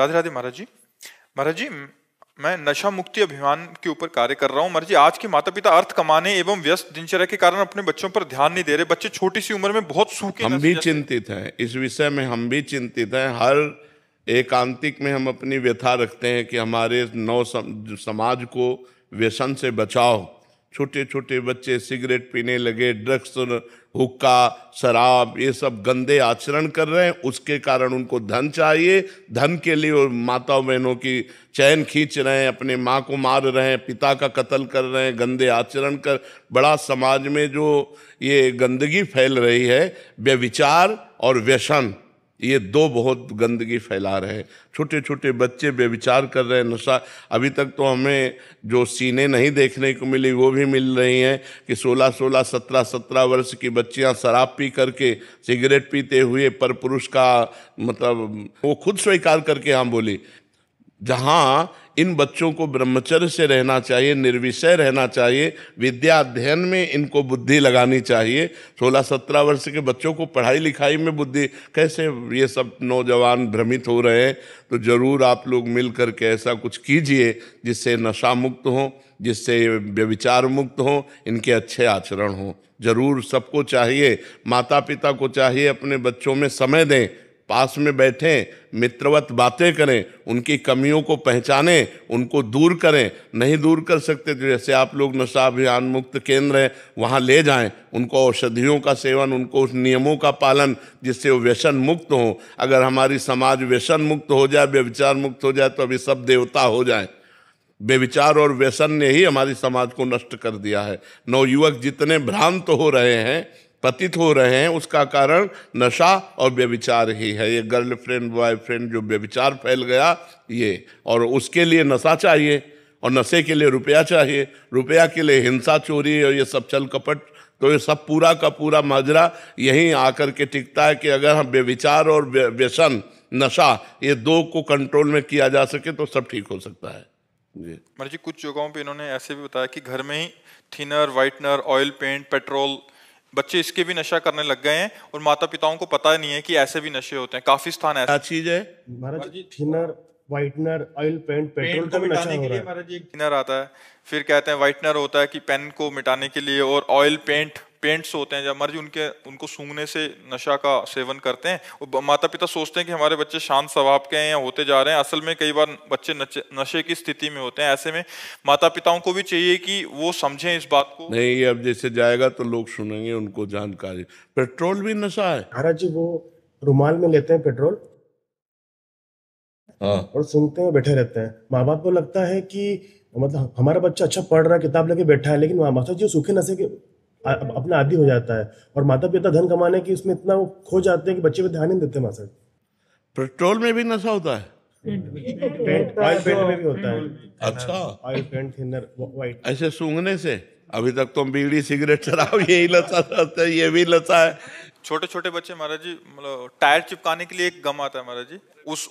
राधे राधे महाराज जी। महाराज जी, मैं नशा मुक्ति अभियान के ऊपर कार्य कर रहा हूँ। महाराज जी, आज के माता पिता अर्थ कमाने एवं व्यस्त दिनचर्या के कारण अपने बच्चों पर ध्यान नहीं दे रहे। बच्चे छोटी सी उम्र में बहुत सूखे हम भी चिंतित हैं इस विषय में, हम भी चिंतित हैं। हर एकांतिक में हम अपनी व्यथा रखते हैं कि हमारे समाज को व्यसन से बचाओ। छोटे छोटे बच्चे सिगरेट पीने लगे, ड्रग्स, हुक्का, शराब, ये सब गंदे आचरण कर रहे हैं। उसके कारण उनको धन चाहिए, धन के लिए वो माता बहनों की चैन खींच रहे हैं, अपने माँ को मार रहे हैं, पिता का कत्ल कर रहे हैं, गंदे आचरण कर। बड़ा समाज में जो ये गंदगी फैल रही है, व्यभिचार और व्यसन, ये दो बहुत गंदगी फैला रहे हैं। छोटे छोटे बच्चे व्यभिचार कर रहे हैं, नशा। अभी तक तो हमें जो सीने नहीं देखने को मिली वो भी मिल रही हैं कि 16-16, 17-17 वर्ष की बच्चियां शराब पी करके, सिगरेट पीते हुए पर पुरुष का मतलब वो खुद स्वीकार करके हम बोली। जहाँ इन बच्चों को ब्रह्मचर्य से रहना चाहिए, निर्विषय रहना चाहिए, विद्या अध्ययन में इनको बुद्धि लगानी चाहिए। 16-17 वर्ष के बच्चों को पढ़ाई लिखाई में बुद्धि कैसे, ये सब नौजवान भ्रमित हो रहे हैं। तो जरूर आप लोग मिल करके ऐसा कुछ कीजिए जिससे नशा मुक्त हो, जिससे व्यभिचार मुक्त हो, इनके अच्छे आचरण हो। जरूर सबको चाहिए, माता पिता को चाहिए अपने बच्चों में समय दें, पास में बैठें, मित्रवत बातें करें, उनकी कमियों को पहचानें, उनको दूर करें। नहीं दूर कर सकते तो जैसे आप लोग नशा अभियान मुक्त केंद्र है वहाँ ले जाएं, उनको औषधियों का सेवन, उनको उस नियमों का पालन, जिससे वो व्यसन मुक्त हो। अगर हमारी समाज व्यसन मुक्त हो जाए, व्यभिचार मुक्त हो जाए, तो अभी सब देवता हो जाए। व्यभिचार और व्यसन ने ही हमारी समाज को नष्ट कर दिया है। नवयुवक जितने भ्रांत हो रहे हैं, पतित हो रहे हैं, उसका कारण नशा और व्यभिचार ही है। ये गर्लफ्रेंड बॉयफ्रेंड जो व्यभिचार फैल गया ये, और उसके लिए नशा चाहिए, और नशे के लिए रुपया चाहिए, रुपया के लिए हिंसा, चोरी और ये सब छल कपट। तो ये सब पूरा का पूरा माजरा यहीं आकर के टिकता है कि अगर हम व्यभिचार और व्यसन, नशा, ये दो को कंट्रोल में किया जा सके तो सब ठीक हो सकता है जी। महाराज जी, कुछ जगहों पे इन्होंने ऐसे भी बताया कि घर में ही thinner, whitener, oil paint, petrol, बच्चे इसके भी नशा करने लग गए हैं और माता पिताओं को पता नहीं है कि ऐसे भी नशे होते हैं। काफी स्थान ऐसा चीज है महाराज जी, thinner, whitener, oil paint, petrol का भी नशा हो रहा है। महाराज जी, थिनर आता है, फिर कहते हैं व्हाइटनर होता है कि पेन को मिटाने के लिए, और ऑयल पेंट्स होते हैं जब महाराज उनको सूंघने से नशा का सेवन करते हैं। और माता पिता सोचते हैं कि हमारे बच्चे शांत स्वभाव के हैं या होते जा रहे हैं, असल में कई बार बच्चे नशे की स्थिति में होते हैं। ऐसे में माता पिताओं को भी चाहिए कि वो समझें इस बात को। नहीं, अब जैसे जाएगा तो लोग सुनेंगे, उनको जानकारी। पेट्रोल भी नशा है महाराज जी, वो रुमाल में लेते हैं पेट्रोल, हाँ, और सूंघते हैं, बैठे रहते हैं। माँ बाप को लगता है कि मतलब हमारा बच्चा अच्छा पढ़ रहा है, किताब लेके बैठा है, लेकिन माता जी सूखे नशे के अपना आदी हो जाता है, और माता पिता धन कमाने की उसमें इतना वो खो जाते हैं कि बच्चे पे ध्यान नहीं देते। माता जी, पेट्रोल में भी नशा होता है, पेंट, ऑयल पेंट में भी होता है। अच्छा, ऑयल पेंट, थिनर, व्हाइट, ऐसे सूंघने से। अभी तक तो बीड़ी, सिगरेट, शराब यही नशा रहता है, ये भी नशा है। छोटे छोटे बच्चे महाराज जी, मतलब टायर चिपकाने के लिए एक गम आता है महाराज जी,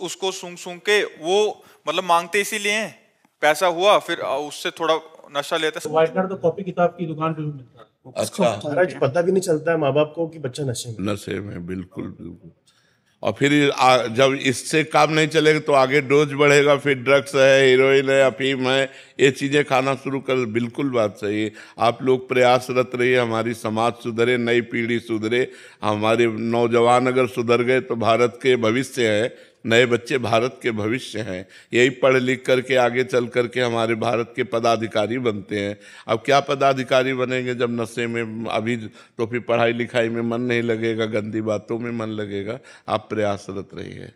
उसको सूंघ के वो मतलब मांगते इसीलिए हैं, पैसा हुआ, फिर उससे थोड़ा नशा लेते हैं। व्हाइटनर तो कॉपी किताब की दुकान पे भी मिलता है। अच्छा, महाराज पता भी नहीं चलता है माँ बाप को कि बच्चा नशे में, बिल्कुल बिल्कुल। और फिर जब इससे काम नहीं चलेगा तो आगे डोज बढ़ेगा, फिर ड्रग्स है, हीरोइन है, अफीम है, ये चीज़ें खाना शुरू कर। बिल्कुल बात सही है। आप लोग प्रयासरत रहिए, हमारी समाज सुधरे, नई पीढ़ी सुधरे। हमारे नौजवान अगर सुधर गए तो भारत के भविष्य है, नए बच्चे भारत के भविष्य हैं। यही पढ़ लिख करके आगे चल करके हमारे भारत के पदाधिकारी बनते हैं। अब क्या पदाधिकारी बनेंगे जब नशे में, अभी तो फिर पढ़ाई लिखाई में मन नहीं लगेगा, गंदी बातों में मन लगेगा। आप प्रयासरत रहिए।